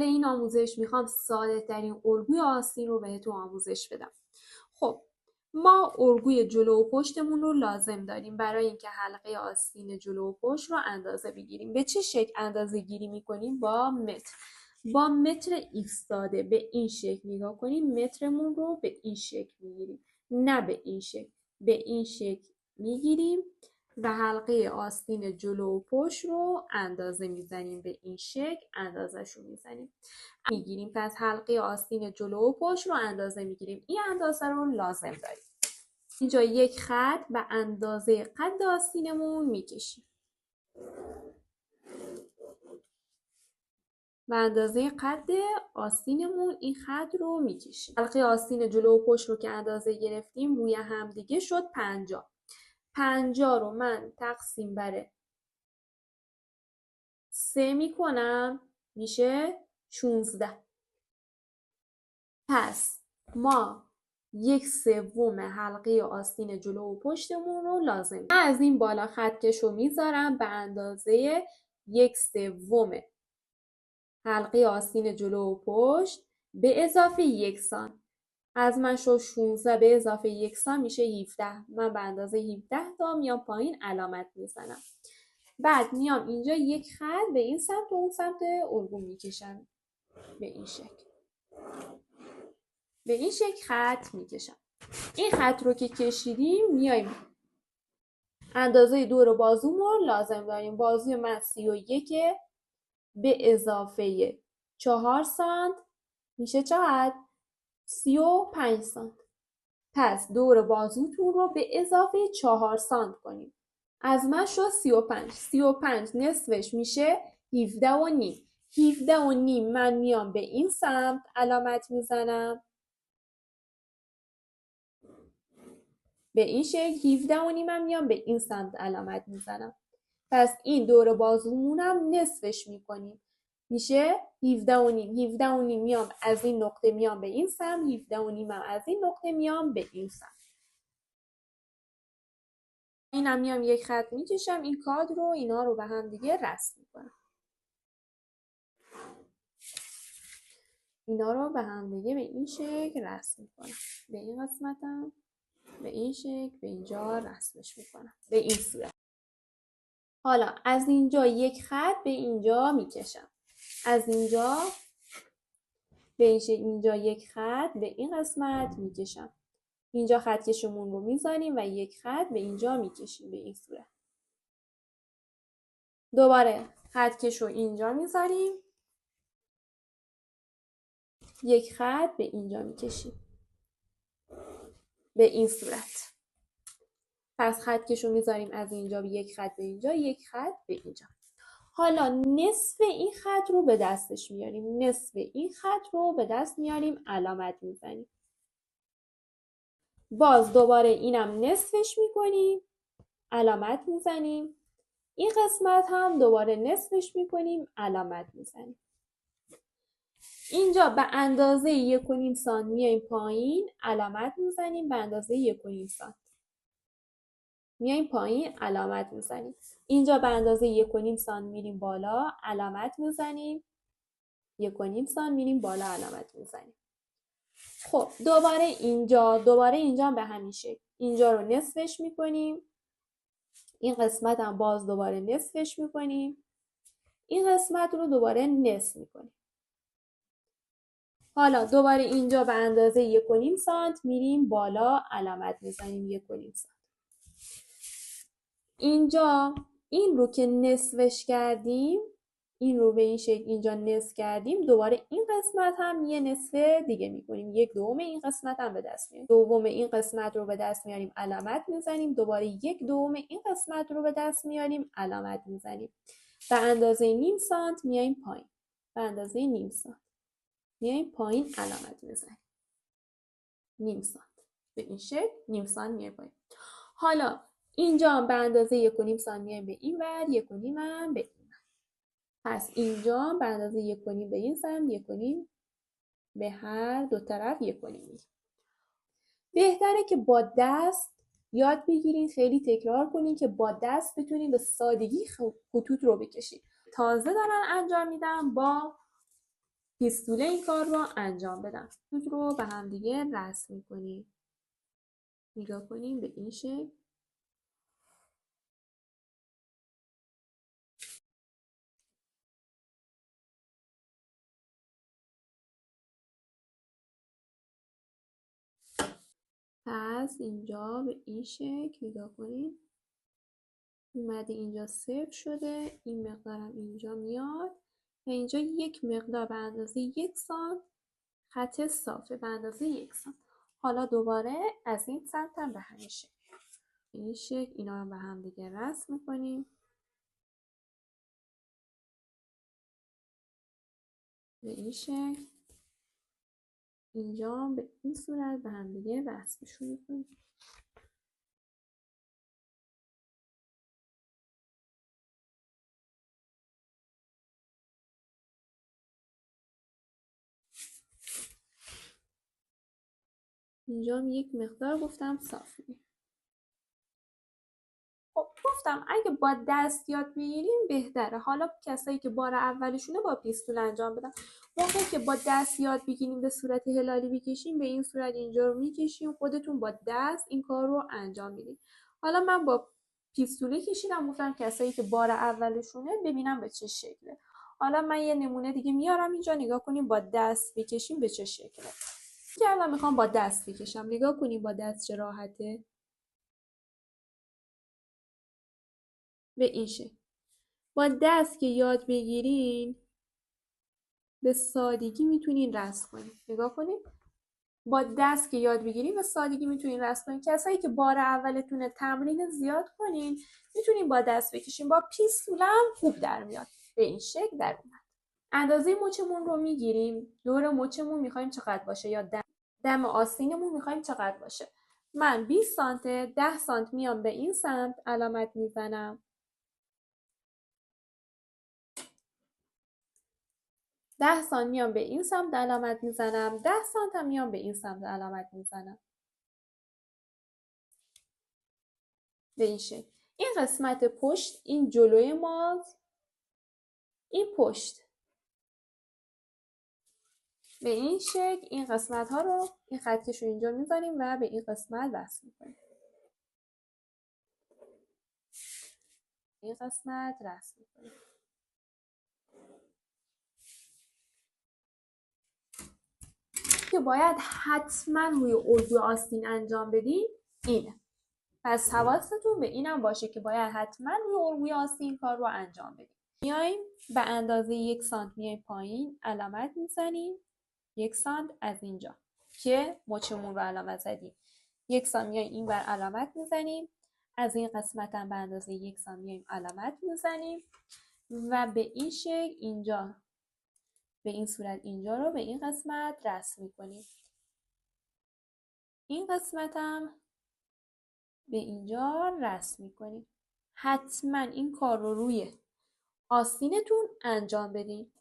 اول این آموزش میخوام ساده ترین الگوی آستین رو بهتون آموزش بدم. خب ما الگوی جلو و پشتمون رو لازم داریم برای اینکه حلقه آستین جلو و پشت رو اندازه بگیریم. به چه شکل اندازه گیری میکنیم؟ با متر. با متر ایستاده به این شکل نگاه کنیم، مترمون رو به این شکل میگیریم، نه به این شکل، به این شکل میگیریم و حلقه آستین جلو و پشت رو اندازه میزنیم، به این شکل اندازش رو میزنیم میگیریم. پس حلقه آستین جلو و پشت رو اندازه میگیریم، این اندازه رو لازم داریم. اینجا یک خط به اندازه قد آستینمون میکشیم، به اندازه قد آستینمون این خط رو میکشیم. حلقه آستین جلو و پشت رو که اندازه گرفتیم روی هم دیگه شد 50. 50 رو من تقسیم بر 3 میکنم، میشه 16. پس ما 1/3 حلقه آستین جلو و پشتمون رو لازم داریم. من از این بالا خطکش رو میذارم به اندازه 1/3 حلقه آستین جلو و پشت به اضافه 1 سانت. از من شد 16 به اضافه 1 سانت میشه 17. من به اندازه 17 تا میام پایین علامت میزنم. بعد میام اینجا یک خط به این سمت و اون سمت الگو میکشم، به این شکل. به این شکل خط میکشم. این خط رو که کشیدیم میایم اندازه دور بازومون لازم داریم. بازوی من 31 به اضافه 4 سانت میشه چقدر؟ 35 سانت. پس دور بازوتون رو به اضافه 4 سانت کنیم. از من شد 35. 35 نصفش میشه 17 و نیم. 17 و نیم من میام به این سمت علامت میزنم، به این شکل. 17 و نیم من میام به این سمت علامت میزنم. پس این دور بازومونم نصفش میکنیم، میشه 17 و نیم. 17 و نیم میام از این نقطه میام به این سمت، 17 و نیم هم از این نقطه میام به این سمت. اینم میام یک خط میکشم، این کادر رو اینا رو به هم دیگه رسم میکنم. اینا رو به هم دیگه به این شکل رسم میکنم. به این قسمتم به این شکل به اینجا رسمش میکنم، به این صورت. حالا از اینجا یک خط به اینجا میکشم، از اینجا به اینجا یک خط به این قسمت میکشم. اینجا خط کشمون رو میذاریم و یک خط به اینجا میکشیم، به این صورت. دوباره خط کش رو اینجا میذاریم، یک خط به اینجا میکشیم، به این صورت. پس خط کش رو میذاریم از اینجا یک خط به اینجا، یک خط به اینجا. حالا نصف این خط رو به دستش میاریم، نصف این خط رو به دست میاریم، علامت میزنیم. باز دوباره اینم نصفش میکنیم، علامت میزنیم. این قسمت هم دوباره نصفش میکنیم، علامت میزنیم. اینجا به اندازه 1.5 سانت میایم پایین، علامت میزنیم، به اندازه 1.5 سانت. میایم پایین، علامت میزنیم. اینجا به اندازه 1.5 سانت میریم بالا، علامت میزنیم. 1.5 سانت میریم بالا، علامت میزنیم. خب دوباره اینجا به همین شکل. اینجا رو نصفش میکنیم. این قسمت هم باز دوباره نصفش میکنیم. این قسمت رو دوباره نصف میکنیم. حالا دوباره اینجا به اندازه 1.5 سانت میریم بالا، علامت میزنیم 1.5 سانت. اینجا این رو که نصفش کردیم، این رو به این شکل اینجا نصف کردیم، دوباره این قسمت هم یه نصف دیگه میکنیم، 1/2 این قسمت هم به دست میاریم. دوم این قسمت رو به دست میاریم، علامت میزنیم. دوباره 1/2 این قسمت رو به دست میاریم، علامت میزنیم. به اندازه نیم سانت میایم پایین، به اندازه نیم سانت میایم پایین، علامت میزنیم. نیم سانت به این شکل نیم سانت میایم پایین. حالا اینجا هم به اندازه 1.5 سانت میایم به این ور، 1.5 هم به این ور. پس اینجا به اندازه 1.5 به این سمت، 1.5 به هر دو طرف 1.5. بهتره که با دست یاد بگیرین، خیلی تکرار کنین که با دست بتونین به سادگی خطوط رو بکشین. تازه دارن انجام میدم با پیستول این کار رو انجام بدم. خود رو به هم دیگه رسم میکنیم. نگاه کنیم به این شکل. پس اینجا به این شکل نگاه کنیم. اومده اینجا صفر شده، این مقدارم اینجا میاد و اینجا یک مقدار به اندازه 1 سانت خط صافه به اندازه 1 سانت. حالا دوباره از این سمت هم به همین شکل. این شکل اینا رو به هم دیگه رسم میکنیم. به این شکل. اینجا به این صورت به هم دیگه رسمشون میکنیم. اینجا یک مقدار گفتم صاف می‌کنیم. خب گفتم اگه با دست یاد بگیریم بهتره. حالا کسایی که بار اولشونه با پیستول انجام بدن. موقعی که با دست یاد بگیریم به صورت هلالی بکشیم، به این صورت اینجا رو میکشیم، خودتون با دست این کار رو انجام میدید. حالا من با پیستوله کشیدم، گفتم کسایی که بار اولشونه ببینم به چه شکله. حالا من یه نمونه دیگه میارم اینجا، نگاه کنیم با دست بکشیم به چه شکله. که الان میخوام با دست بکشم. نگاه کنیم با دست چه راحته. به این شکل. با دست که یاد بگیرین به سادگی میتونین رسم کنین. نگاه کنین. با دست که یاد بگیرین به سادگی میتونین رسم کنین. کسایی که بار اولتونه تمرین زیاد کنین میتونین با دست بکشین. با پیستول هم خوب در میاد. به این شکل در اومد. اندازه مچمون رو میگیریم. دور مچمون میخوایم چقدر باشه یا دم آستینمون میخوایم چقدر باشه. من 20 سانت 10 سانت میام به این سمت علامت میزنم. 10 سانت میام به این سمت علامت میزنم. 10 سانت هم میام به این سمت علامت میزنم. به این شکل. این قسمت پشت، این جلوی ماست، این پشت. به این شکل این قسمت ها رو، این خطکش رو اینجا میذاریم و به این قسمت وصل میکنیم. این قسمت رسم میکنیم. که باید حتما روی الگوی آستین انجام بدین اینه. پس حواستون به اینم باشه که باید حتما روی الگوی آستین کار رو انجام بدین. میایم به اندازه 1 سانت میایم پایین علامت میزنیم. 1 سانت از اینجا که مچمون رو علامت زدیم. 1 سانت میایم این بر علامت میزنیم. از این قسمت هم به اندازه 1 سانت میایم علامت میزنیم و به این شکل اینجا به این صورت اینجا رو به این قسمت رسم میکنیم. این قسمت هم به اینجا رسم میکنیم. حتما این کار رو روی آستینتون انجام بدین.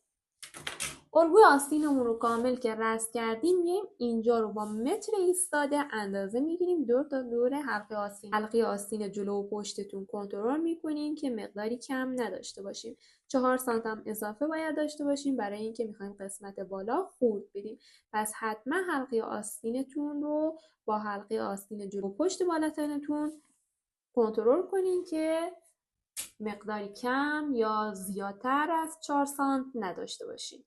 الگوی آستینمون رو کامل که رسم کردیم، میایم اینجا رو با متر ایستاده اندازه میگیریم. دور تا دور حلقه آستین جلو و پشتتون کنترل میکنین که مقداری کم نداشته باشیم. 4 سانت هم اضافه باید داشته باشیم برای اینکه میخوایم قسمت بالا خورد بدیم. پس حتما حلقه آستینتون رو با حلقه آستین جلو و پشت بالاتنتون کنترل کنین که مقداری کم یا زیادتر از 4 سانت نداشته باشین.